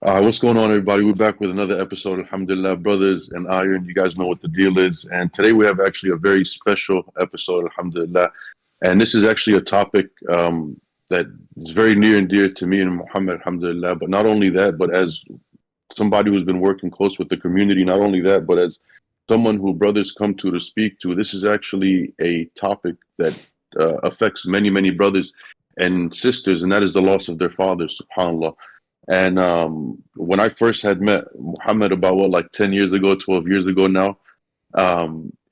What's going on, everybody? We're back with another episode. Alhamdulillah, brothers and iron. You guys know what the deal is. And today we have actually a very special episode. Alhamdulillah. And this is actually a topic that is very near and dear to me and Muhammad. Alhamdulillah. But not only that, but as somebody who's been working close with the community, not only that, but as someone who brothers come to speak to, this is actually a topic that affects many, many brothers and sisters, and that is the loss of their fathers. Subhanallah. And when I first had met Muhammad about what, like 10 years ago, 12 years ago now,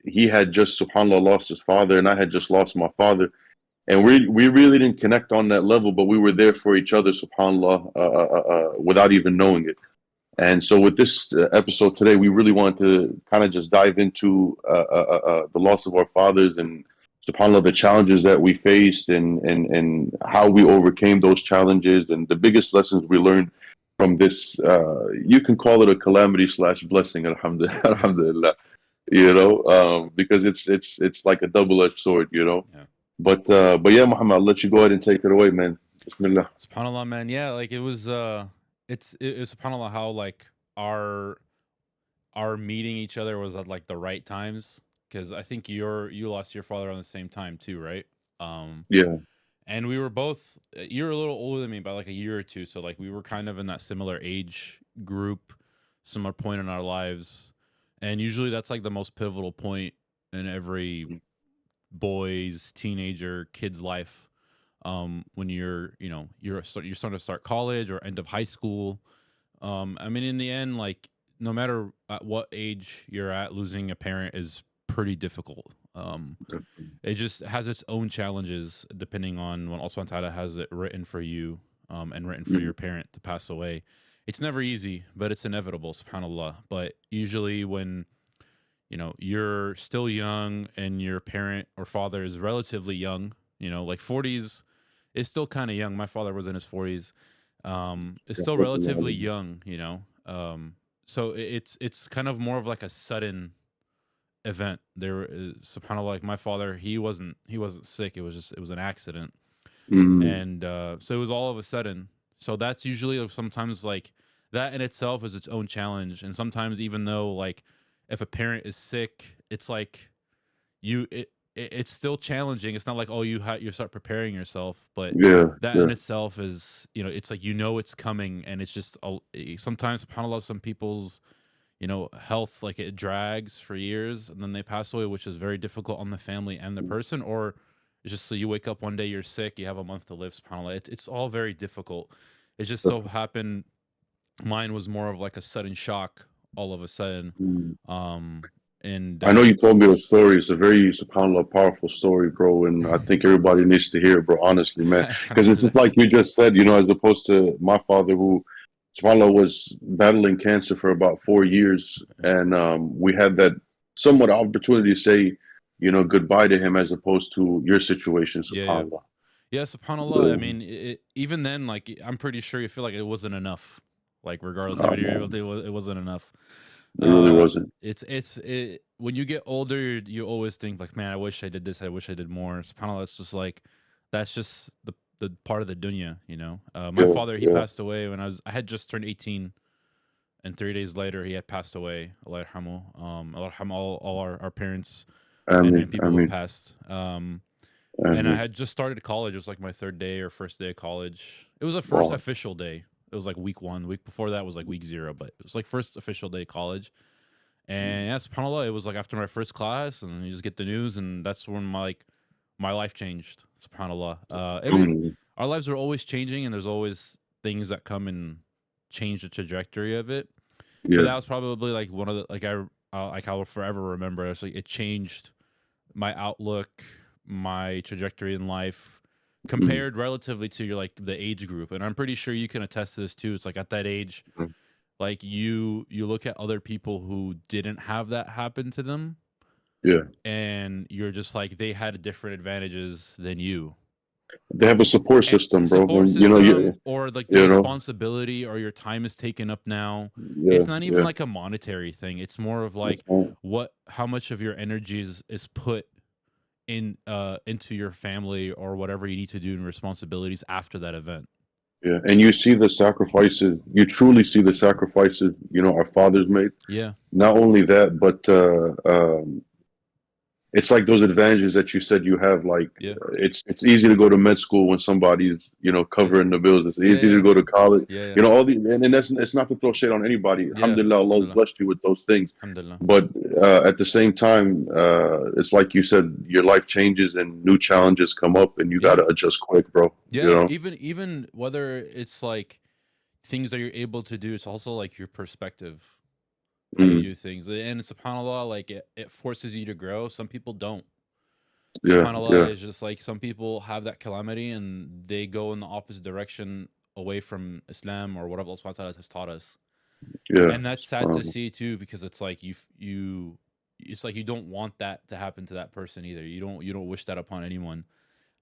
he had just, subhanAllah, lost his father, and I had just lost my father. And we really didn't connect on that level, but we were there for each other, subhanAllah, without even knowing it. And so, with this episode today, we really want to kind of just dive into the loss of our fathers and, subhanAllah, the challenges that we faced and how we overcame those challenges and the biggest lessons we learned from this. You can call it a calamity slash blessing, alhamdulillah, alhamdulillah, because it's like a double edged sword, you know. Yeah. But yeah, Muhammad, I'll let you go ahead and take it away, man. Bismillah. SubhanAllah, man. Yeah, like it was it's SubhanAllah how like our meeting each other was at like the right times. Because I think you lost your father on the same time too, right? Um Yeah. and we were both you're a little older than me by like a year or two. So like we were kind of in that similar age group, similar point in our lives. And usually that's like the most pivotal point in every boy's, teenager, kid's life. When you're starting to start college or end of high school. I mean, in the end, like no matter at what age you're at, losing a parent is pretty difficult. It just has its own challenges depending on when Allah Subhanahu wa Ta'ala has it written for you, and written for Mhm. your parent to pass away. It's never easy, but it's inevitable, subhanAllah. But usually when you're still young and your parent or father is relatively young, like 40s is still kind of young. My father was in his 40s. It's still relatively young, so it's kind of more of like a sudden event. There subhanAllah, like my father, he wasn't sick. It was an accident. Mhm. And so it was all of a sudden. So that's usually sometimes like that in itself is its own challenge. And sometimes even though like if a parent is sick, it's like it's still challenging. It's not like oh you start preparing yourself, but Yeah. that in Yeah. itself is it's like it's coming, and it's just sometimes subhanAllah some people's health, like it drags for years and then they pass away, which is very difficult on the family and the person. Or it's just so you wake up one day, you're sick, you have a month to live, subhanAllah. It's all very difficult. It just so happened mine was more of like a sudden shock all of a sudden. Mhm. um and I know you told me a story. It's a very, subhanAllah, powerful story, bro. And I think everybody needs to hear it, bro, honestly, man. Because it's Alhamdulillah. just like you just said, as opposed to my father, who, subhanAllah, was battling cancer for about 4 years. And we had that somewhat opportunity to say, goodbye to him as opposed to your situation, Yeah, yeah. subhanAllah. Yeah, subhanAllah. I Yeah. mean, even then, like, I'm pretty sure you feel like it wasn't enough. Like, regardless of what you're able Um, to, it wasn't enough. it really wasn't. When you get older, you always think like, man, I wish I did this. I wish I did more. SubhanAllah, it's just like that's just the part of the dunya. My Yeah, father, he yeah. passed away when I had just turned 18, and 3 days later he had passed away. Allah yarhamu. Allah yarham all our parents and people who've I passed. And I mean, had just started college. It was like my third day or first day of college. It was the first wow. official day. It was like week one. Week before that was like week zero, but it was like first official day of college. And yeah, subhanAllah, it was like after my first class, and you just get the news, and that's when my life changed. Subhanallah. I mean, Mm, our lives are always changing, and there's always things that come and change the trajectory of it. But yeah. that was probably like one of the I will forever remember. It's like it changed my outlook, my trajectory in life, Mm, compared relatively to your like the age group. And I'm pretty sure you can attest to this too. It's like at that age, mm. like you look at other people who didn't have that happen to them, Yeah. and you're just like they had different advantages than you. They have a support And system, bro. support When system, or like the you know, responsibility, or your time is taken up now. yeah, It's not even yeah. like a monetary thing. It's more of That's like right. how much of your energy is put into your family or whatever you need to do in responsibilities after that event. Yeah, and you see the sacrifices. You truly see the sacrifices. Our fathers made. Yeah, Not only that, but it's like those advantages that you said you have. Like yeah, it's easy to go to med school when somebody's is covering the bills. It's yeah, easy to yeah, go to college. yeah, yeah, All the and that's it's not to throw shade on anybody. yeah. Alhamdulillah, Allah has Alhamdulillah, blessed you with those things. alhamdulillah. But at the same time, it's like you said, your life changes and new challenges come up, and you got Yeah, to adjust quick, bro. You yeah. know. Even whether it's like things that you're able to do, it's also like your perspective, how you Mm, do things, and subhanallah, like it forces you to grow. Some people don't. yeah, SubhanAllah yeah, is just like some people have that calamity and they go in the opposite direction away from Islam or whatever Allah subhanahu wa ta'ala has taught us. yeah. And that's sad to see too, because it's like it's like you don't want that to happen to that person either. You don't wish that upon anyone.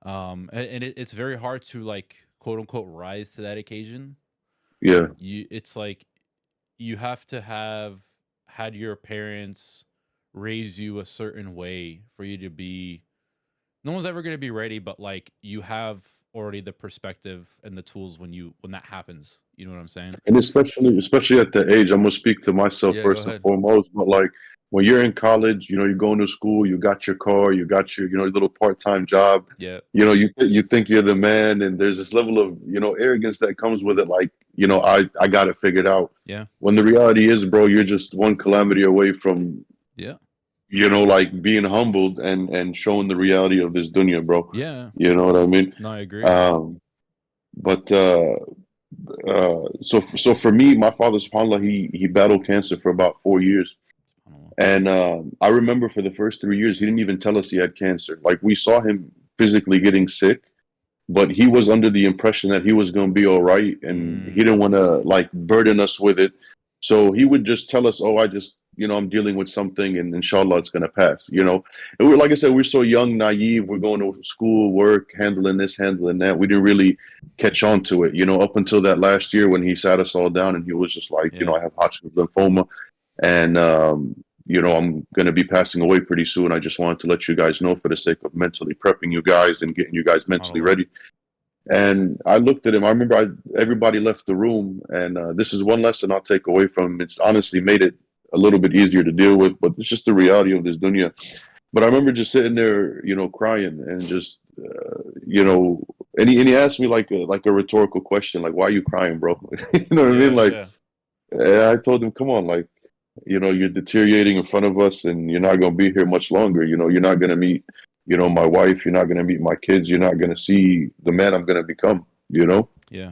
And it's very hard to like quote unquote rise to that occasion. Yeah, It's like you have to have had your parents raise you a certain way for you to be, no one's ever going to be ready, but like you have already the perspective and the tools when that happens. You know what I'm saying? and especially at that age, I'm gonna speak to myself Yeah, go first and ahead. foremost. But like when you're in college, you're going to school, you got your car, you got your little part-time job. Yeah, You think you're the man, and there's this level of arrogance that comes with it. Like I got it figured out. yeah, When the reality is, bro, you're just one calamity away from yeah, like being humbled and showing the reality of this dunya, bro. yeah. You know what I mean? No, I agree. Um, but so for me, my father, subhanAllah, he battled cancer for about 4 years. SubhanAllah. And I remember for the first 3 years, he didn't even tell us he had cancer. Like we saw him physically getting sick, but he was under the impression that he was going to be all right, and he Mm, didn't want to like burden us with it. So he would just tell us, "Oh, I just I'm dealing with something, and inshallah, it's going to pass." And we're like I said, we're so young, naive. We're going to school, work, handling this, handling that. We didn't really catch on to it, up until that last year when he sat us all down and he was just like, yeah, I have Hodgkin's lymphoma, and I'm going to be passing away pretty soon. I just wanted to let you guys know for the sake of mentally prepping you guys and getting you guys mentally SubhanAllah. ready. And I looked at him. I remember everybody left the room, and this is one lesson I'll take away from him. It's honestly made it a little bit easier to deal with, but it's just the reality of this dunya. But I remember just sitting there, crying and just, and he asked me like a rhetorical question, like, "Why are you crying, bro?" You know what I mean? Yeah, Like, yeah, I told him, "Come on, like, you're deteriorating in front of us, and you're not gonna be here much longer. You're not gonna meet, my wife. You're not gonna meet my kids. You're not gonna see the man I'm gonna become." yeah,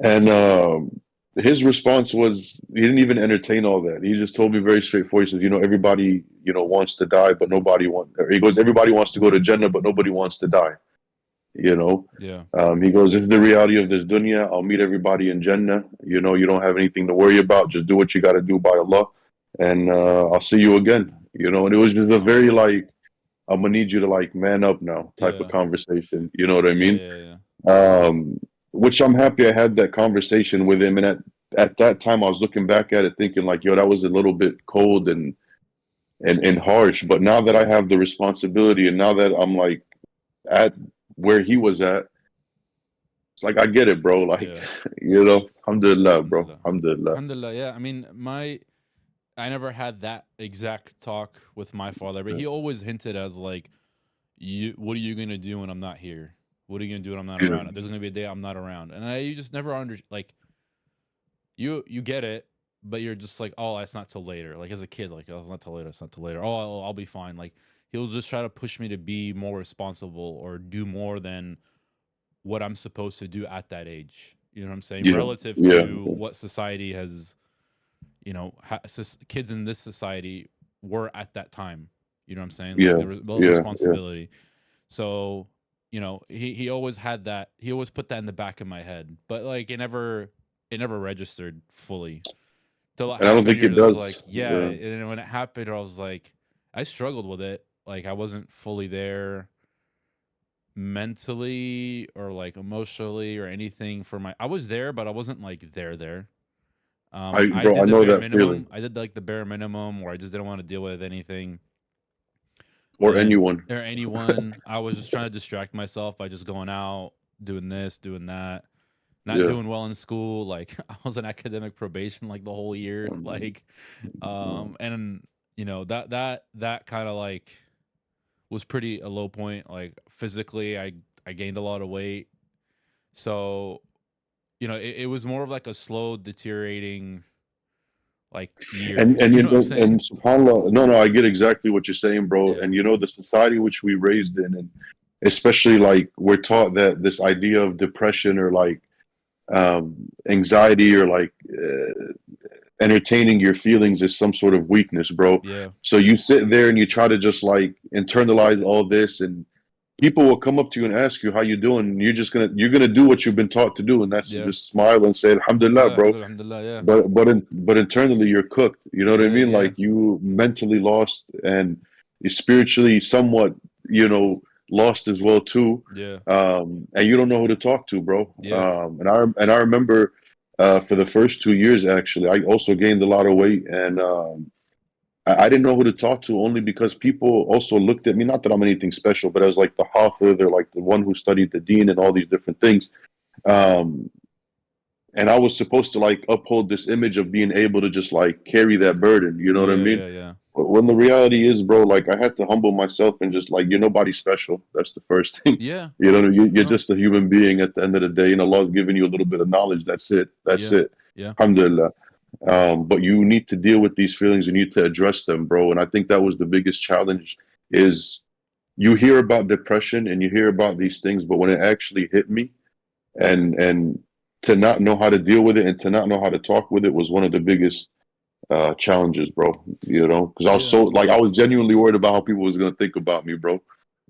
And his response was he didn't even entertain all that. He just told me very straightforward. He says, everybody, wants to die, but nobody wants. He goes, everybody wants to go to Jannah, but nobody wants to die. You know. yeah. He goes, this is the reality of this dunya. I'll meet everybody in Jannah. You don't have anything to worry about. Just do what you got to do by Allah, and I'll see you again. And it was just a very SubhanAllah. like, I'm gonna need you to like man up now type of Yeah, conversation. You know what I yeah, mean? yeah, yeah. Um, which I'm happy I had that conversation with him. And at that time, I was looking back at it thinking like, yo, that was a little bit cold and harsh. But now that I have the responsibility, and now that I'm like at where he was at, it's like I get it, bro. Like, Yeah. alhamdulillah, bro. Alhamdulillah. Alhamdulillah. Alhamdulillah. Yeah. I mean, I never had that exact talk with my father, but he always hinted as like, what are you gonna do when I'm not here? What are you gonna do when I'm not Yeah, around? There's gonna be a day I'm not around, and you just never like you get it, but you're just like, oh, it's not till later. Like as a kid, like, oh, it's not till later. It's not till later. Oh, I'll be fine. Like he'll just try to push me to be more responsible or do more than what I'm supposed to do at that age. You know what I'm saying? yeah, Relative yeah, to what society has, kids in this society were at that time. You know what I'm saying? Like yeah, there was a level of yeah, yeah. responsibility. So, he always had that. He always put that in the back of my head, but like it never registered fully till it And I don't happened. think You're it just like, does. yeah. Yeah. And then when it happened, I was like, I struggled with it. Like I wasn't fully there mentally or like emotionally or anything for I was there, but I wasn't like there. I Bro, did I the know bare that feeling. minimum. I did like the bare minimum where I just didn't want to deal with anything. Or And anyone. or anyone. I was just trying to distract myself by just going out, doing this, doing that. not Yeah. doing well in school. Like I was on academic probation like the whole year. Mm, Like, and that kind of like was pretty a low point. Like physically, I gained a lot of weight. So it was more of like a slow deteriorating like year. and You know what I'm saying? and subhanallah, no, I get exactly what you're saying, bro. Yeah. And the society which we raised in, and especially like we're taught that this idea of depression or like anxiety or like entertaining your feelings is some sort of weakness, bro. Yeah. So you sit there and you try to just like internalize all this, and people will come up to you and ask you how you doing, and you're gonna do what you've been taught to do, and that's to Yeah. just smile and say Alhamdulillah, Yeah. bro. Alhamdulillah. Yeah. But internally you're cooked. You know what I Yeah. mean? Yeah. Like you mentally lost and you spiritually somewhat, lost as well too. Yeah. And you don't know who to talk to, bro. Yeah. And I remember for the first 2 years actually, I also gained a lot of weight, and I didn't know who to talk to only because people also looked at me. Not that I'm anything special, but as like the hafiz, they're like the one who studied the deen and all these different things. Um, and I was supposed to like uphold this image of being able to just like carry that burden, you know what I Yeah. mean? Yeah. Yeah. But when the reality is, bro, like I had to humble myself and just like you're nobody special. That's the first thing. Yeah. You're No. just a human being at the end of the day, and Allah's giving you a little bit of knowledge. That's it. That's Yeah. it. Yeah. Alhamdulillah. But you need to deal with these feelings. You need to address them, bro. And I think that was the biggest challenge. Is you hear about depression and you hear about these things, but when it actually hit me, and to not know how to deal with it and to not know how to talk with it was one of the biggest challenges, bro. Because I was Yeah. so like I was genuinely worried about how people was gonna think about me, bro.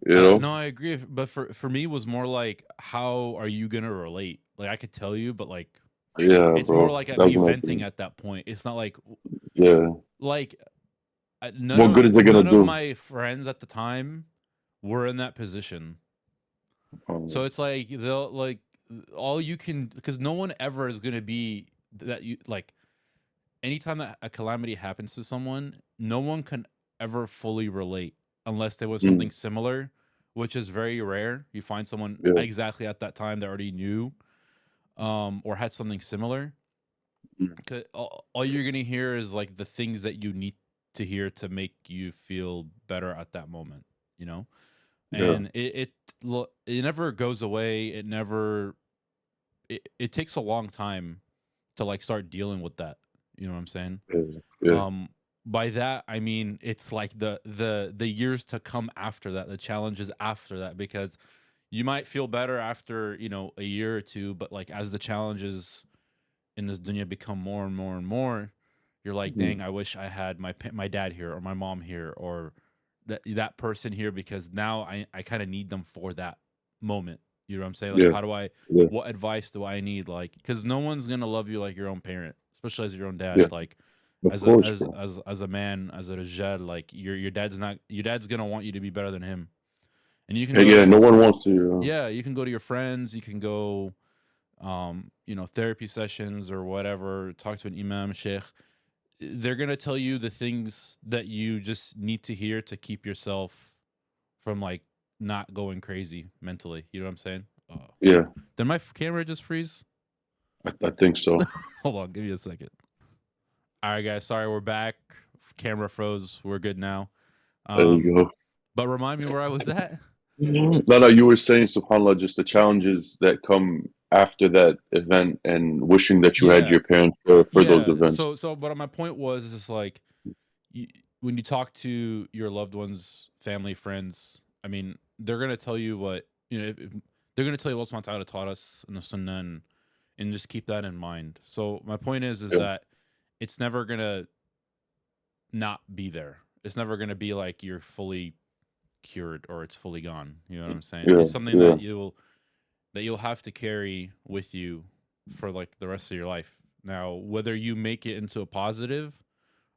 You know? No, I agree. But for me, it was more like, how are you gonna relate? Like I could tell you, but like Yeah, it's more bro. like at That was me another venting thing. at that point. It's not like Yeah. like What good is it gonna none of do? my friends at the time were in that position. So Um, it's like they'll like all you can, because no one ever is gonna be that you like anytime that a calamity happens to someone, no one can ever fully relate unless there was mm, something similar, which is very rare. You find someone yeah. exactly at that time that already knew or had something similar. Mm, 'Cause all you're gonna hear is like the things that you need to hear to make you feel better at that moment, you know? yeah. And it never goes away. It takes a long time to like start dealing with that. You know what I'm saying? Yeah. Yeah. Um, by that I mean it's like the years to come after that, the challenges after that, because you might feel better after a year or two, but like as the challenges in this dunya become more and more and more, you're like, Mm, dang, I wish I had my dad here or my mom here or that person here, because now I kind of need them for that moment. You know what I'm saying? Like, yeah. how do I? Yeah. What advice do I need? Like, because no one's gonna love you like your own parent, especially as your own Yeah. dad. Like, Of course, bro. as a man, as a rajal, like your dad's gonna want you to be better than him. And you can Hey, go yeah. to No one wants to. yeah, you can go to your friends, you can go therapy sessions or whatever, talk to an imam, sheikh. They're going to tell you the things that you just need to hear to keep yourself from like not going crazy mentally. You know what I'm saying? Yeah. Did my camera just freeze? I think so. Hold on, give me a second. All right, guys, sorry, we're back. Camera froze. We're good now. There you go. But remind me where I was at. No, no, you were saying, subhanAllah, just the challenges that come after that event and wishing that you had Yeah. your parents for those Yeah. events. But my point was is just like you, when you talk to your loved ones, family, friends, I mean, they're gonna tell you what if they're gonna tell you what Allah Subhanahu wa Ta'ala taught us in the Sunnah, and just keep that in mind. So my point is Yeah, that it's never gonna not be there. It's never gonna be like you're fully cured or it's fully gone. You know what I'm saying? yeah, It's something yeah, that you'll have to carry with you for like the rest of your life. Now, whether you make it into a positive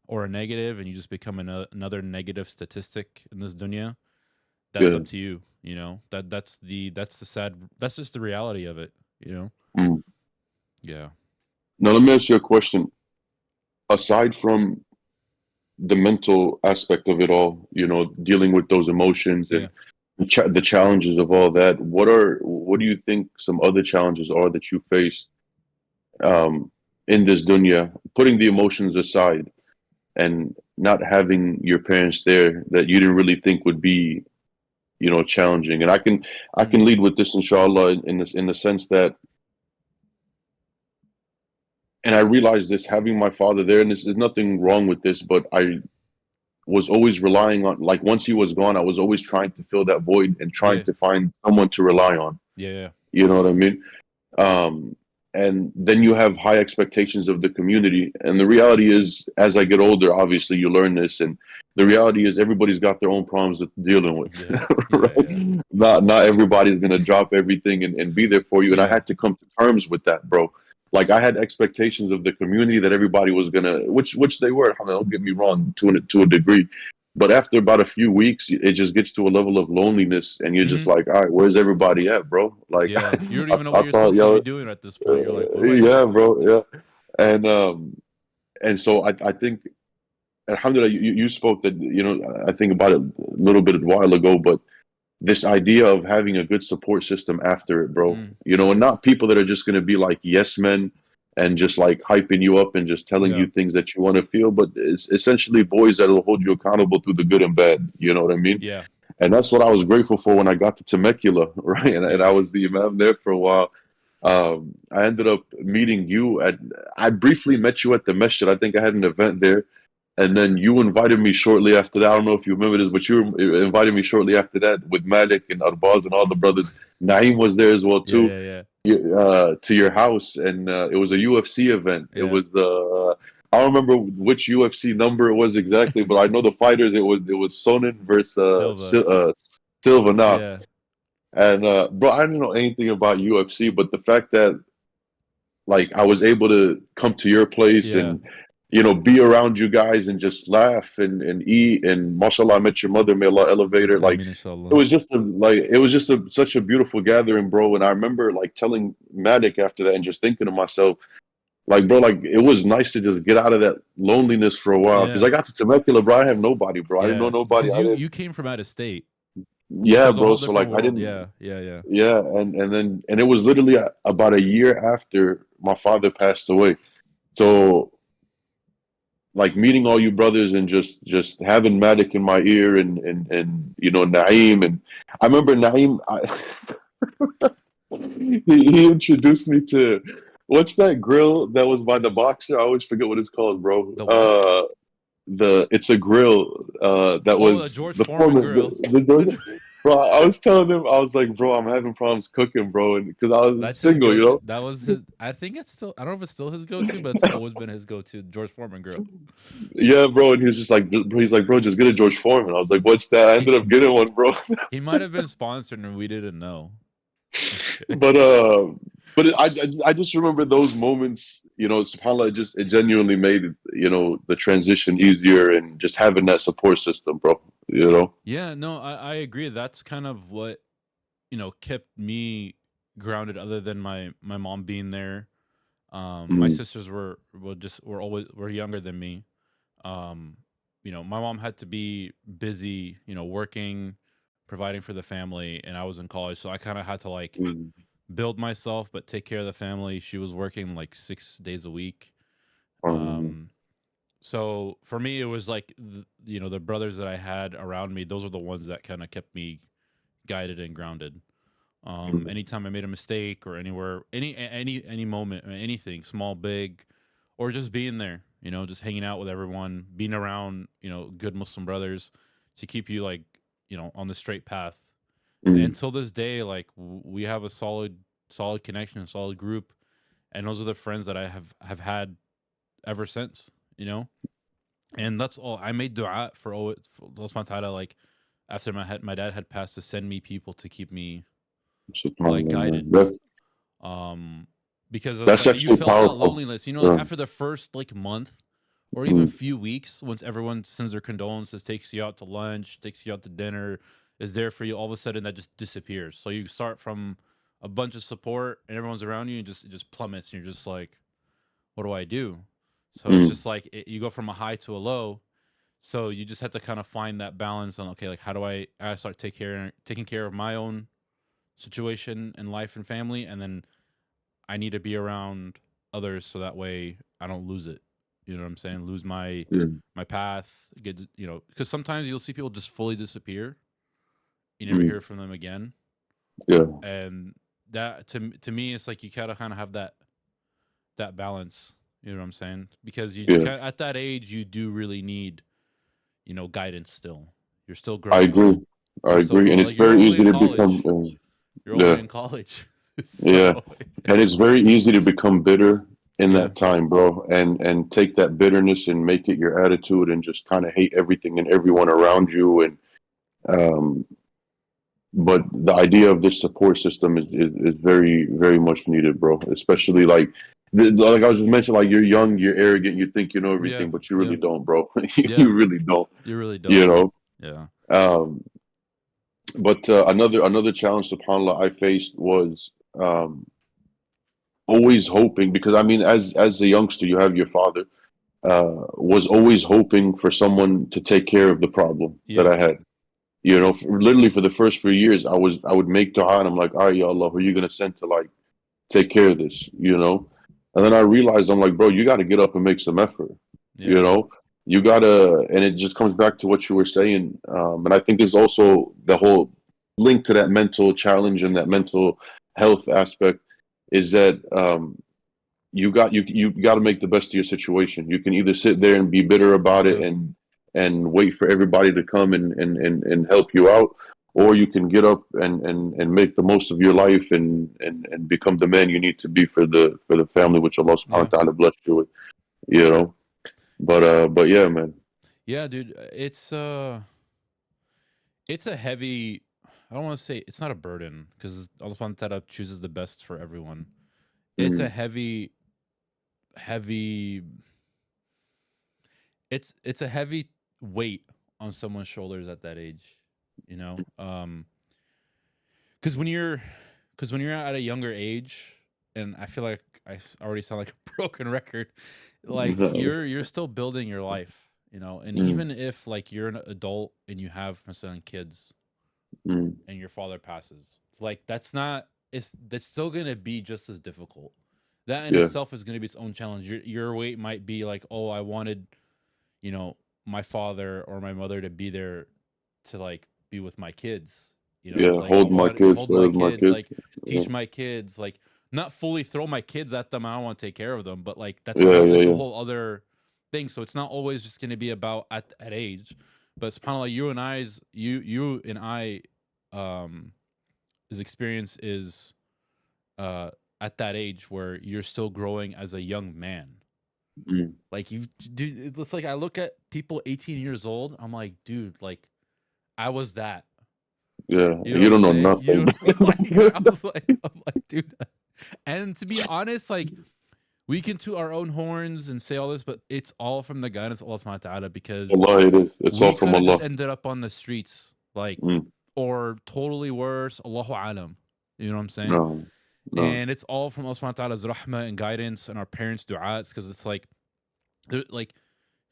or a negative and you just become another negative statistic in this dunya, that's yeah. up to you. That's just the reality of it. Mm. Yeah. Now, let me ask you a question. Aside from the mental aspect of it all, dealing with those emotions and Yeah. the challenges of all that. What do you think some other challenges are that you face um, in this dunya, putting the emotions aside and not having your parents there that you didn't really think would be, challenging? And I can Mm, lead with this, inshallah, in the sense that, and I realized this having my father there, and there's nothing wrong with this, but I was always relying on, like, once he was gone, I was always trying to fill that void and trying yeah, to find someone to rely on. yeah, You know what I mean? um, and then you have high expectations of the community. And the reality is, as I get older, obviously you learn this, and the reality is everybody's got their own problems that they're dealing with, yeah, yeah, yeah, right? Not everybody's gonna drop everything and be there for you. And I yeah. had to come to terms with that, bro. Like, I had expectations of the community that everybody was gonna, which they were. Don't get me wrong, to a degree. But after about a few weeks, it just gets to a level of loneliness, and you're just Hmm. like, all right, where's everybody at, bro? Like, Yeah, you don't I, even know what I you're thought, supposed to be yo, doing at this point. You're like, what do I do? yeah, bro, yeah, and so I think, alhamdulillah, you spoke that, I think about it a little bit a while ago, but this idea of having a good support system after it, bro, Mm, and not people that are just going to be like yes men and just like hyping you up and just telling yeah, you things that you want to feel, but it's essentially boys that will hold you accountable through the good and bad. You know what I mean? yeah, And that's what I was grateful for when I got to Temecula, right? And I yeah, was the imam there for a while. I ended up meeting you at. I briefly met you at the masjid. I think I had an event there, and then you invited me shortly after that. I don't know if you remember this, but invited me shortly after that with Malik and Arbaz and all the brothers. Naeem was there as well yeah, too. yeah, yeah, To your house, and it was a UFC event. It yeah. was I don't remember which UFC number it was exactly, but I know the fighters. It was Sonnen versus Silva. Silva now. Yeah, And bro, I didn't know anything about UFC, but the fact that, like, I was able to come to your place yeah. and be around you guys and just laugh and eat, and mashallah, I met your mother, may Allah elevate her. I Like, mean, it inshallah. was just such a beautiful gathering, bro. And I remember like telling Matic after that and just thinking to myself, like, bro, like, it was nice to just get out of that loneliness for a while, because Yeah, I got to Temecula, bro. I have nobody, bro. I didn't know yeah. nobody. Because I didn't. you came from out of state, so Yeah, it's a bro. whole So different like I world. didn't. Yeah, yeah, yeah. Yeah, and it was literally about a year after my father passed away. So, like, meeting all you brothers and just having Matic in my ear, and Naeem. And I remember Naeem, he introduced me to, what's that grill that was by the boxer? I always forget what it's called, bro. The what? It's a grill that Oh, the was George the Foreman foreman. grill. Bro, I was telling him, I was like, bro, I'm having problems cooking, bro, and because I was That's his single, go-to. That was his. I think it's still. I don't know if it's still his go-to, but it's always been his go-to. George Foreman grill. Yeah, bro. And he was just like, he's like, bro, just get a George Foreman. I was like, what's that? I He ended up getting one, bro. he might have been sponsored and we didn't know. I'm just kidding. but I just remember those moments. Subhanallah, it genuinely made the transition easier, and just having that support system, bro. You know. Yeah, no, I agree. That's kind of what kept me grounded. Other than my mom being there, my Mm, sisters were younger than me. Um, my mom had to be busy, working, providing for the family, and I was in college, so I kind of had to like mm, build myself, but take care of the family. She was working like 6 days a week. um, Um, so for me, it was like the brothers that I had around me. Those were the ones that kind of kept me guided and grounded. mm, Anytime I made a mistake or anywhere, any moment, anything, small, big, or just being there, just hanging out with everyone, being around, good Muslim brothers to keep you like, on the straight path. mm, Until this day, like we have a solid connection, a solid group, and those are the friends that I have had ever since. You know, and that's all. I made du'a for Allah subhanahu wa ta'ala, like after my dad had passed, to send me people to keep me like subhanallah, man. guided. Um, because it's That's like you actually felt that powerful. loneliness, like Yeah. after the first like month or even Mm, few weeks, once everyone sends their condolences, takes you out to lunch, takes you out to dinner, is there for you, all of a sudden that just disappears. So you start from a bunch of support and everyone's around you, and it just plummets, and you're just like, what do I do? So it's mm, just like you go from a high to a low, So you just have to kind of find that balance on, okay, like how do I start taking care of my own situation in life and family, and then I need to be around others so that way I don't lose it. You know what I'm saying? Lose Yeah, my path. Get, you know, because sometimes you'll see people just fully disappear. You never mm, hear from them again, yeah, and that to me, it's like you gotta kind of have that balance. You know what I'm saying? Because you yeah. can, at that age, you do really need, you know, guidance. Still, you're still I growing. agree. I You're still agree, and growing. it's Like you're very only easy in to become. college. You're only Yeah, in college. yeah, So and it's very easy to become bitter in yeah, that time, bro, and take that bitterness and make it your attitude, and just kind of hate everything and everyone around you, and um, but the idea of this support system is very very much needed, bro. Especially like I was just mentioning, like you're young, you're arrogant, you think you know yeah, everything, but you yeah, really don't, bro. yeah. You really don't, You really you don't. know. Yeah. Um, but another challenge, subhanallah, I faced was always hoping, because I mean, as a youngster, you have your father. Was always hoping for someone to take care of the problem that Yeah. I had. You know, literally for the first few years, I would make dua and I'm like, all right, ya Allah, who are you gonna send to like take care of this? You know, and then I realized I'm like, bro, you got to get up and make some effort. You Yeah. know, you gotta, and it just comes back to what you were saying, and I think it's also the whole link to that mental challenge and that mental health aspect is that you got to make the best of your situation. You can either sit there and be bitter about it Yeah. and wait for everybody to come and help you out, or you can get up and make the most of your life and become the man you need to be for the family which Allah Yeah. subhanahu wa ta'ala blessed you with, you know. But yeah, man. Yeah, dude. It's a heavy, I don't want to say it's not a burden because Allah subhanahu wa ta'ala chooses the best for everyone. It's a Mm, heavy it's a heavy weight on someone's shoulders at that age, you know? Because when you're at a younger age, and I feel like already sound like a broken record, like you're still building your life, you know. And mm, even if like you're an adult and you have مثلا kids mm, and your father passes, like that's not it's that's still gonna be just as difficult. That in yeah, itself is gonna be its own challenge. Your weight might be like, oh, I wanted, you know, my father or my mother to be there to like be with my kids, you know, yeah. like I Hold my want kids, hold my hold my kids, kids. like Yeah, teach my kids, like not fully throw my kids at them. I don't want to take care of them, but like yeah, yeah, that's a yeah. whole other thing. So it's not always just going to be about at age, but it's kind of like you and I, um, his experience is uh at that age where you're still growing as a young man. Mm, Like you, dude, it's like I look at people 18 years old. I'm like, dude, like I was that. yeah. You know You what I'm don't know saying? You nothing. know, like I was like, I'm like, dude. And to be honest, like we can toot our own horns and say all this, but it's all from the guidance of Allah subhanahu wa ta'ala because Allah, it is. It's all we from could have just Allah. ended up on the streets, like, Mm, or totally worse, Allahu alam. You know what I'm saying? no, no. And it's all from Allah subhanahu wa ta'ala's rahmah and guidance and our parents' du'as because it's like, like,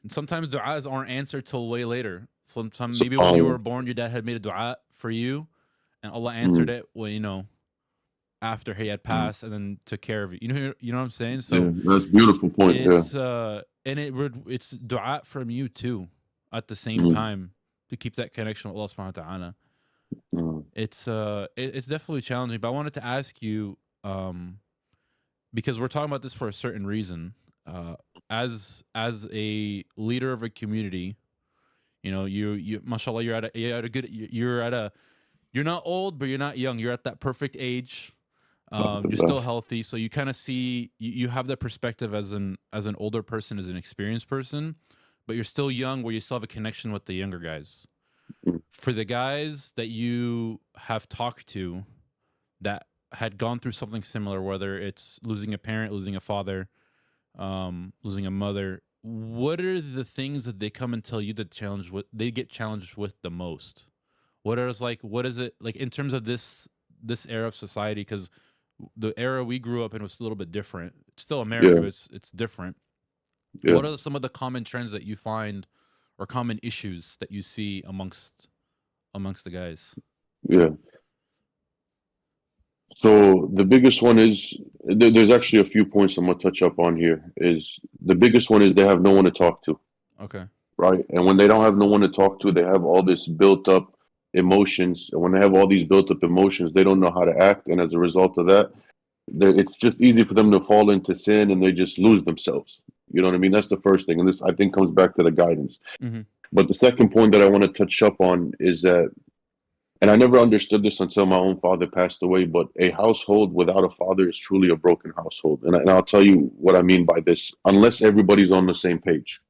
and sometimes du'as aren't answered till way later. Sometimes maybe when you were SubhanAllah. born, your dad had made a du'a for you, and Allah answered Mm, it. Well, you know, after he had mm. passed and then took care of you. You know what I'm saying? So Yeah, that's a beautiful point. Yeah. it's and it's du'a from you too at the same Mm, time to keep that connection with Allah subhanahu wa ta'ala. mm, It's definitely challenging, but I wanted to ask you, um because we're talking about this for a certain reason. Uh as a leader of a community, you know, you mashallah, you're at a good you're at a you're not old, but you're not young. You're at that perfect age. You're alhamdulillah. still healthy, so you kind of see you have that perspective as an older person, as an experienced person, but you're still young, where you still have a connection with the younger guys. Mm, For the guys that you have talked to that had gone through something similar, whether it's losing a parent, losing a father, losing a mother, what are the things that they come and tell you that challenge what they get challenged with the most? What is it like in terms of this era of society? Because the era we grew up in was a little bit different. It's still America, yeah, but it's different. yeah. What are some of the common trends that you find or common issues that you see amongst the guys? Yeah. So the biggest one is there's actually a few points I'm gonna touch up on here. Is the biggest one is they have no one to talk to, Okay. right? And when they don't have no one to talk to, they have all this built up emotions. And when they have all these built up emotions, they don't know how to act. And as a result of that, it's just easy for them to fall into sin and they just lose themselves. You know what I mean? That's the first thing. And this, I think, comes back to the guidance. Mm-hmm. But the second point that I want to touch up on is that, and I never understood this until my own father passed away, but a household without a father is truly a broken household. And I'll tell you what I mean by this. Unless everybody's on the same page.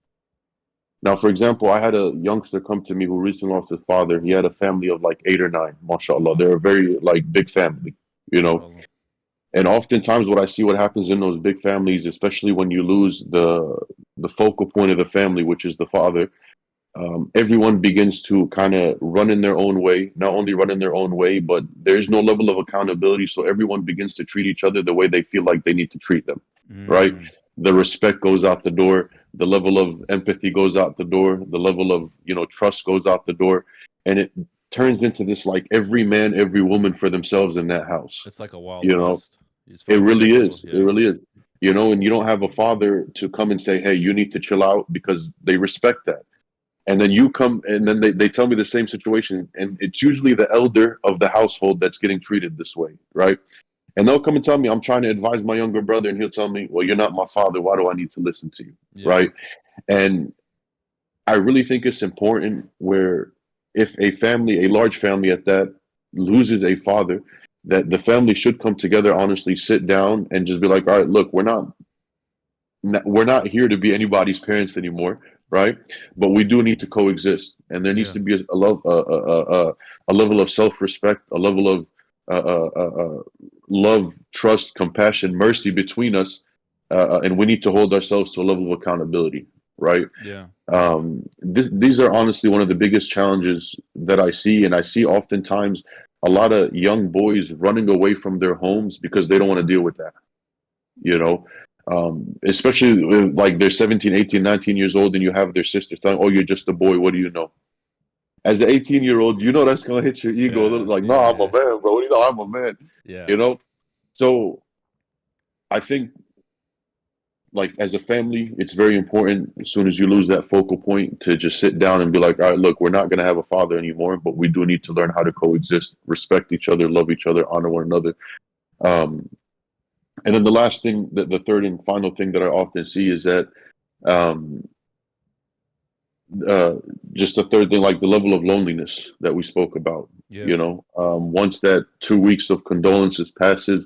Now, for example, I had a youngster come to me who recently lost his father. He had a family of like 8 or 9, mashallah. They're a very like big family, you know. Mashallah. And oftentimes what I see what happens in those big families, especially when you lose the focal point of the family, which is the father, everyone begins to kind of run in their own way, not only run in their own way, but there's no level of accountability. So everyone begins to treat each other the way they feel like they need to treat them, right? Mm. The respect goes out the door, the level of empathy goes out the door, the level of, trust goes out the door. And it turns into this like every man, every woman for themselves in that house. It's like a Wild You know, West. It's it very really predictable. is. It Yeah. really is. And you don't have a father to come and say, hey, you need to chill out because they respect that. And then you come and then they tell me the same situation. And it's usually the elder of the household that's getting treated this way, right? And they'll come and tell me, I'm trying to advise my younger brother, and he'll tell me, well, you're not my father. Why do I need to listen to you? Yeah. Right. And I really think it's important where if a family, a large family at that, loses a father, that the family should come together, honestly, sit down and just be like, all right, look, we're not here to be anybody's parents anymore, right? But we do need to coexist, and there needs Yeah. to be a level of self-respect, a level of love, trust, compassion, mercy between us, and we need to hold ourselves to a level of accountability, right? Yeah. These are honestly one of the biggest challenges that I see, and I see oftentimes a lot of young boys running away from their homes because they don't want to deal with that, you know. Especially like they're 17, 18, 19 years old, and you have their sisters telling, oh, you're just a boy, what do you know? As the 18-year-old, that's going to hit your ego a little, Yeah. like, no, I'm a Yeah. man, bro. What do you know? I'm a man, Yeah. you know? So I think, like, as a family, it's very important as soon as you lose that focal point to just sit down and be like, all right, look, we're not going to have a father anymore, but we do need to learn how to coexist, respect each other, love each other, honor one another. And then the last thing, the third and final thing that I often see is that um, uh, just the third thing, like the level of loneliness that we spoke about. Yeah. Once that 2 weeks of condolences passes,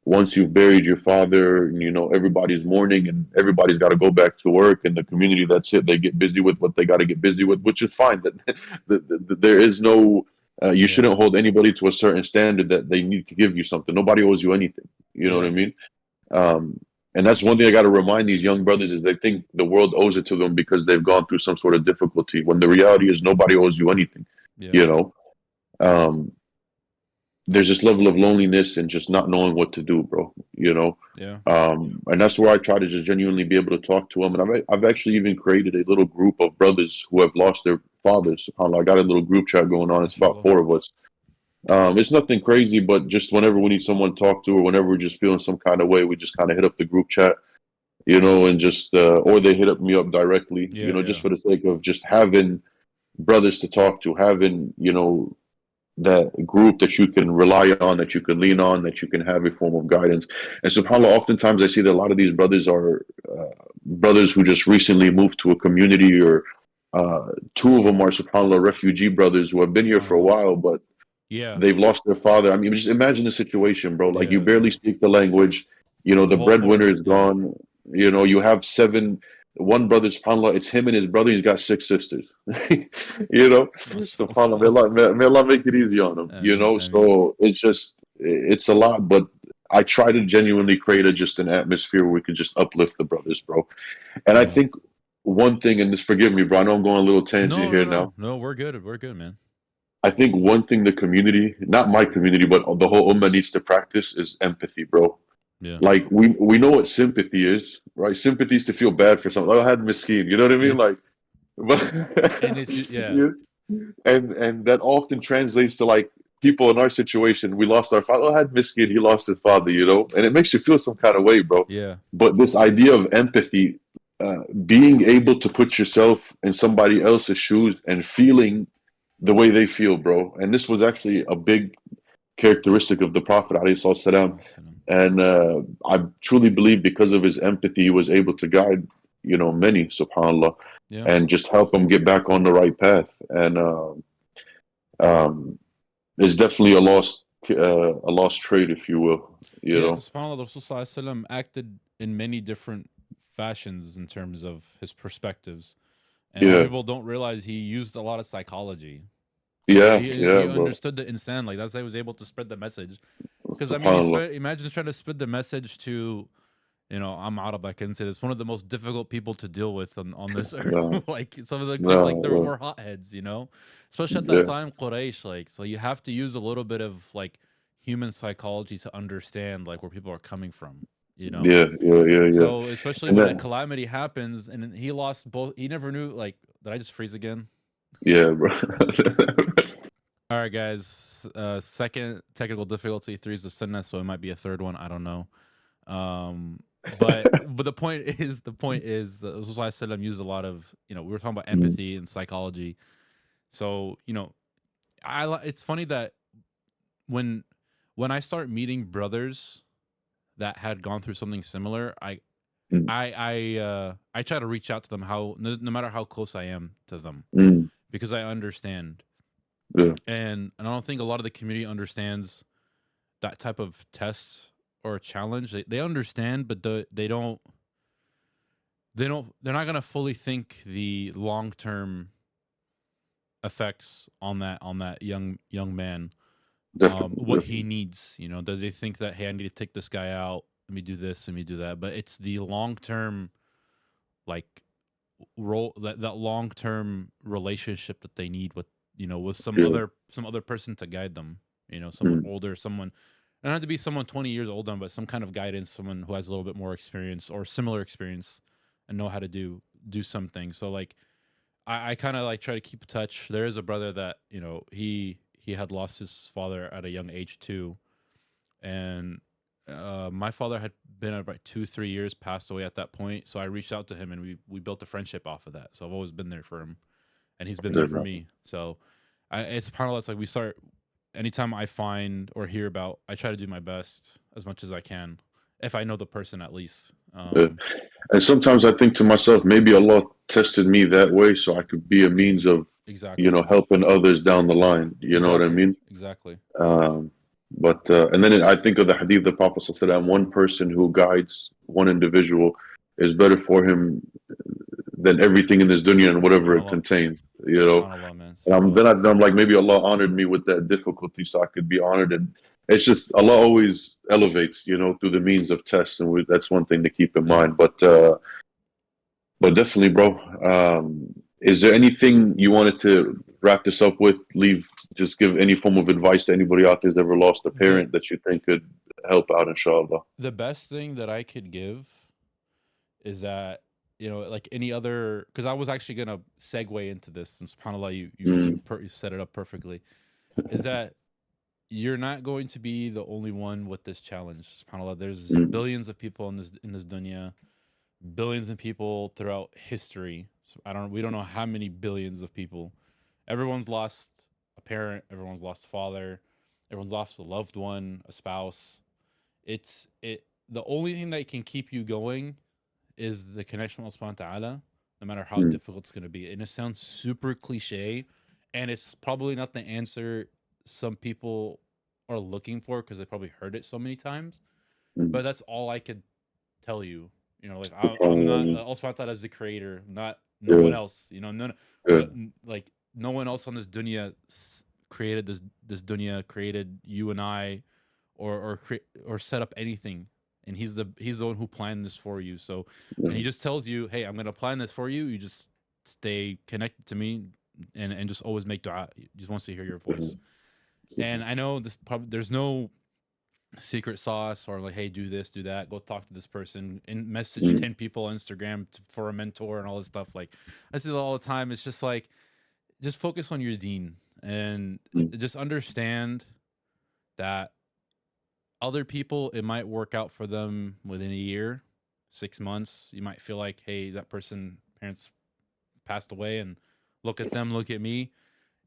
once you've buried your father, and everybody's mourning and everybody's got to go back to work, and the community, that's it. They get busy with what they got to get busy with, which is fine. That there is no. You shouldn't Yeah. hold anybody to a certain standard that they need to give you something. Nobody owes you anything. You know what I Yeah. mean? Um, and that's one thing I got to remind these young brothers is they think the world owes it to them because they've gone through some sort of difficulty. When the reality is nobody owes you anything. Yeah. You know, um, there's this level of loneliness and just not knowing what to do, bro. Yeah. And that's where I try to just genuinely be able to talk to them. And I've actually even created a little group of brothers who have lost their fathers. SubhanAllah, I got a little group chat going on. It's about Mashallah. 4 of us. It's nothing crazy, but just whenever we need someone to talk to, or whenever we're just feeling some kind of way, we just kind of hit up the group chat, and just, or they hit up me up directly, Yeah. just Yeah. for the sake of just having brothers to talk to, having, that group that you can rely on, that you can lean on, that you can have a form of guidance. And subhanAllah, oftentimes I see that a lot of these brothers are brothers who just recently moved to a community, or 2 of them are subhanAllah refugee brothers who have been here for a Subhanallah. while, but Yeah. they've lost their father. I mean, just imagine the situation, bro. Like, you Yeah. barely speak the language. The The whole breadwinner four. is Yeah. gone. You have one brother, subhanAllah, it's him and his brother. He's got 6 sisters. SubhanAllah, Mashallah. may Allah make it easy on him. I mean. I mean. So it's a lot, but I try to genuinely create just an atmosphere where we can just uplift the brothers, bro. And I Yeah. think one thing, and just forgive me, bro, I know I'm going a little tangent No. No. here No. now. No. We're good. We're good, man. I think one thing the community, not my community, but the whole ummah needs to practice is empathy, bro. Yeah. Like, we know what sympathy is, right? Sympathy is to feel bad for someone. Like, I had miskin, you know what I Yeah. mean? Like, But And it's yeah, yeah, and that often translates to like people in our situation. We lost our father. I had Miskin, he lost his father, and it makes you feel some kind of way, bro. yeah, But this idea of empathy, being able to put yourself in somebody else's shoes and feeling the way they feel, bro. And this was actually a big characteristic of the Prophet ﷺ. And I truly believe because of his empathy, he was able to guide, many, subhanAllah, yeah, and just help them get back on the right path. And um, it's definitely a lost trade, if you will. You yeah. know, Because SubhanAllah, the Rasul Sallallahu Alaihi Wasallam acted in many different fashions in terms of his perspectives, and a lot of yeah, people don't realize he used a lot of psychology. yeah, He yeah, bro. understood the insan, like that's how he was able to spread the message. Because I mean, Subhanallah. imagine trying to spread the message to, I'm Arab. I can say this, one of the most difficult people to deal with on this earth. No, Like some of the like there no, were hotheads, especially at that yeah, time, Quraysh. Like, so you have to use a little bit of like human psychology to understand like where people are coming from. You know, yeah, yeah, yeah, yeah. so especially And when a then, calamity happens and he lost both, he never knew. Like, did I just freeze again? yeah, bro. All right, guys. Second technical difficulty. Three is the sunnah, so it might be a third one. I don't know. But the point is that Rasulullah Sallam used a lot of, we were talking about Mm, empathy and psychology. So it's funny that when when I start meeting brothers that had gone through something similar, mm, I try to reach out to them, how no matter how close I am to them, mm, because I understand. yeah, And I don't think a lot of the community understands that type of test or challenge. They understand, but they're not gonna fully think the long term effects on that young man, definitely, what he definitely. needs. That they think that, hey, I need to take this guy out. Let me do this. Let me do that. But it's the long term, like, role, that long term relationship that they need with, with Yeah, some other person to guide them. Someone mm, older, someone, and not have to be someone 20 years older, but some kind of guidance, someone who has a little bit more experience or similar experience and know how to do something. So like I kind of like try to keep in touch. There is a brother that, he had lost his father at a young age too. And my father had been about 2 3 years passed away at that point, so I reached out to him and we built a friendship off of that. So I've always been there for him and he's been there for definitely. me. So it's kind of like we start, anytime I find or hear about, I try to do my best as much as I can, if I know the person at least. Yeah. And sometimes I think to myself, maybe Allah tested me that way so I could be a ex- means of, exactly, helping others down the line. You know what I exactly, mean? exactly. But and then I think of the hadith of the Prophet ﷺ, one person who guides one individual is better for him than everything in this dunya and whatever it Subhanallah, contains. You know, subhanallah, man, and subhanallah. I'm like, maybe Allah honored me with that difficulty so I could be honored. And it's just Allah always elevates, through the means of tests, and that's one thing to keep in Yeah. mind. But definitely, bro. Is there anything you wanted to wrap this up with? Just give any form of advice to anybody out there who's ever lost a The parent that you think could help out, inshallah. the best thing that I could give is that, like any other, because I was actually gonna segue into this, and subhanallah, Mm, you set it up perfectly. Is that you're not going to be the only one with this challenge. SubhanAllah, there's mm, billions of people in this dunya, billions of people throughout history. So we don't know how many billions of people. Everyone's lost a parent, everyone's lost a father, everyone's lost a loved one, a spouse. The only thing that can keep you going is the connection with Allah subhanahu wa ta'ala, no matter how mm, difficult it's gonna be. And it sounds super cliche, and it's probably not the answer some people are looking for because they probably heard it so many times. mm. But that's all I could tell you. Like I'm SubhanAllah, not, man. Allah subhanahu wa ta'ala is the creator, not no one Yeah, else. yeah, Like no one else on this dunya created this dunya, created you and I, or set up anything. And he's the one who planned this for you. So, and yeah, he just tells you, hey, I'm gonna plan this for you. You just stay connected to me, and just always make dua. He just wants to hear your yeah. voice. And I know this probably, there's no secret sauce or like, hey, do this, do that, go talk to this person, and message Mm, 10 people on Instagram for a mentor and all this stuff. Like I see that all the time. It's just like, just focus on your deen and mm, just understand that other people, it might work out for them within a year, 6 months. You might feel like, hey, that person, parents passed away, and look at them, look at me.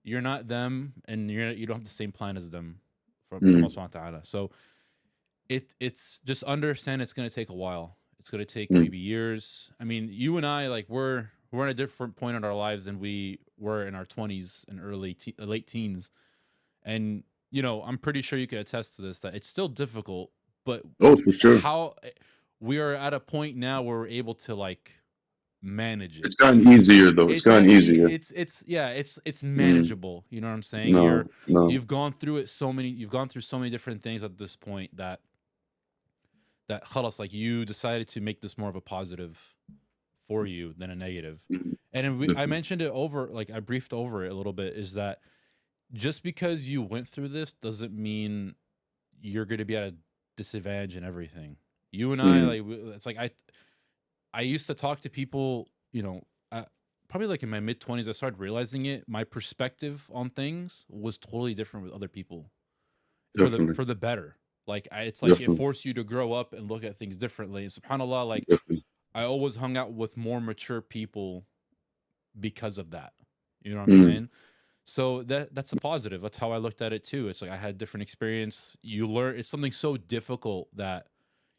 You're not them, and you don't have the same plan as them from Allah mm, subhanahu wa ta'ala. So it's just understand it's gonna take a while. It's gonna take mm. maybe years. I mean, you and I, like, we're in a different point in our lives than we were in our 20s and late teens. And I'm pretty sure you could attest to this, that it's still difficult, but Oh, for sure. how we are at a point now where we're able to like manage it. It's gotten easier though. It's It's not gotten easier. yeah, it's Mm, manageable. You know what I'm saying? no, no. You've gone through it you've gone through so many different things at this point that khalas, like, you decided to make this more of a positive for you than a negative. Mm, And then I definitely. mentioned it over, like, I briefed over it a little bit, is that just because you went through this doesn't mean you're going to be at a disadvantage in everything. You and I, Mm, like, it's like I used to talk to people, probably like in my mid 20s. I started realizing it. My perspective on things was totally different with other people definitely, for the better. Like, it's like it definitely, forced you to grow up and look at things differently. And subhanallah, like, definitely. I always hung out with more mature people because of that. You know what I'm Mm, saying? So that's a positive. That's how I looked at it too. It's like I had different experience. You learn, it's something so difficult that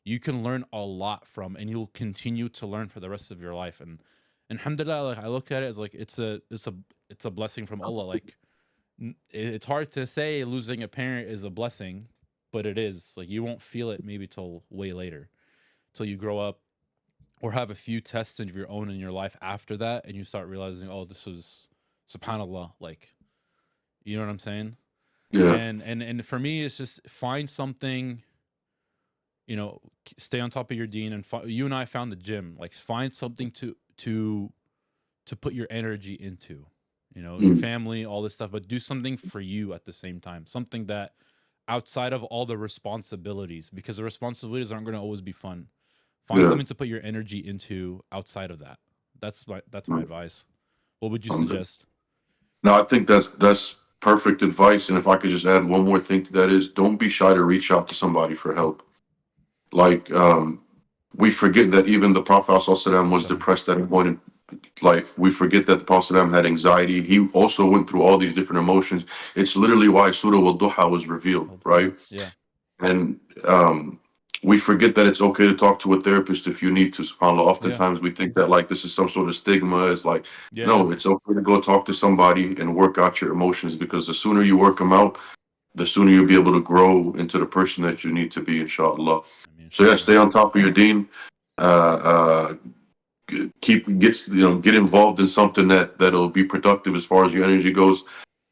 you can learn a lot from, and you'll continue to learn for the rest of your life. And alhamdulillah, like, I look at it as like it's a blessing from Allah. Like, it's hard to say losing a parent is a blessing, but it is. Like, you won't feel it maybe till way later, till you grow up or have a few tests of your own in your life after that, and you start realizing, oh, this was subhanallah. Like, you know what I'm saying? yeah. And for me, it's just find something, stay on top of your deen, and you and I found the gym. Like, find something to put your energy into, your Mm, family, all this stuff, but do something for you at the same time. Something that outside of all the responsibilities, because the responsibilities aren't going to always be fun. Find yeah. something to put your energy into outside of that. That's my Mm, advice. What would you um, suggest? no, I think that's perfect advice. And if I could just add one more thing to that is don't be shy to reach out to somebody for help. Like we forget that even the Prophet ﷺ was Salam. depressed at a point in life. We forget that the Prophet ﷺ had anxiety. He also went through all these different emotions. It's literally why Surah Al-Duha was revealed, right? Yeah. And we forget that it's okay to talk to a therapist if you need to. SubhanAllah. Yeah. Oftentimes we think that like this is some sort of stigma. It's like, Yeah. Yeah. no, it's okay to go talk to somebody and work out your emotions because the sooner you work them out, the sooner you'll be able to grow into the person that you need to be, inshallah. I mean, So yeah, inshallah. stay on top of your deen. Uh, get involved in something that'll be productive as far as your energy goes,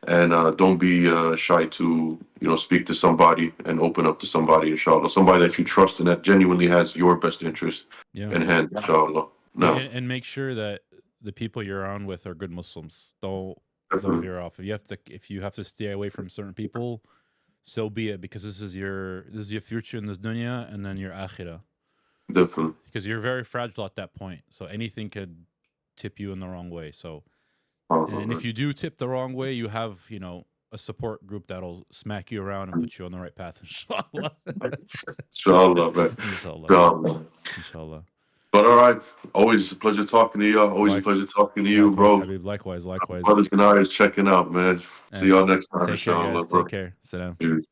and don't be shy to speak to somebody and open up to somebody, inshallah, somebody that you trust and that genuinely has your best interest Yeah. in hand, inshallah. No, And make sure that the people you're on with are good Muslims. Don't definitely, veer off. If you have to stay away from certain people, so be it, because this is your future in this dunya and then your akhirah. definitely. Because you're very fragile at that point. So anything could tip you in the wrong way. So, and if Man. you do tip the wrong way, you have, a support group that'll smack you around and put you on the right path, inshallah. Inshallah, man. Inshallah. Inshallah. Inshallah. But all right, always a pleasure talking to you. Always a Like pleasure talking to you, likewise, bro. Habib. Likewise, likewise. Brothers and I is checking out, man. See And y'all next time, take care, inshallah, guys. Take bro. care. Sit down. Cheers.